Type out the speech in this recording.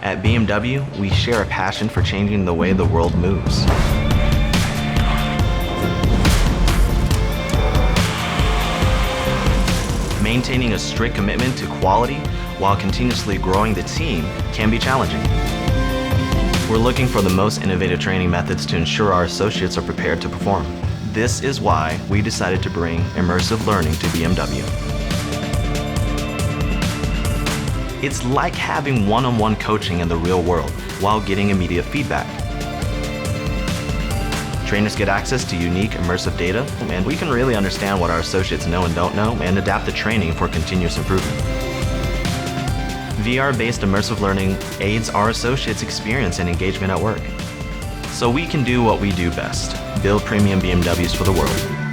At BMW, we share a passion for changing the way the world moves. Maintaining a strict commitment to quality while continuously growing the team can be challenging. We're looking for the most innovative training methods to ensure our associates are prepared to perform. This is why we decided to bring immersive learning to BMW. It's like having one-on-one coaching in the real world while getting immediate feedback. Trainers get access to unique immersive data, and we can really understand what our associates know and don't know and adapt the training for continuous improvement. VR-based immersive learning aids our associates' experience and engagement at work, so we can do what we do best: build premium BMWs for the world.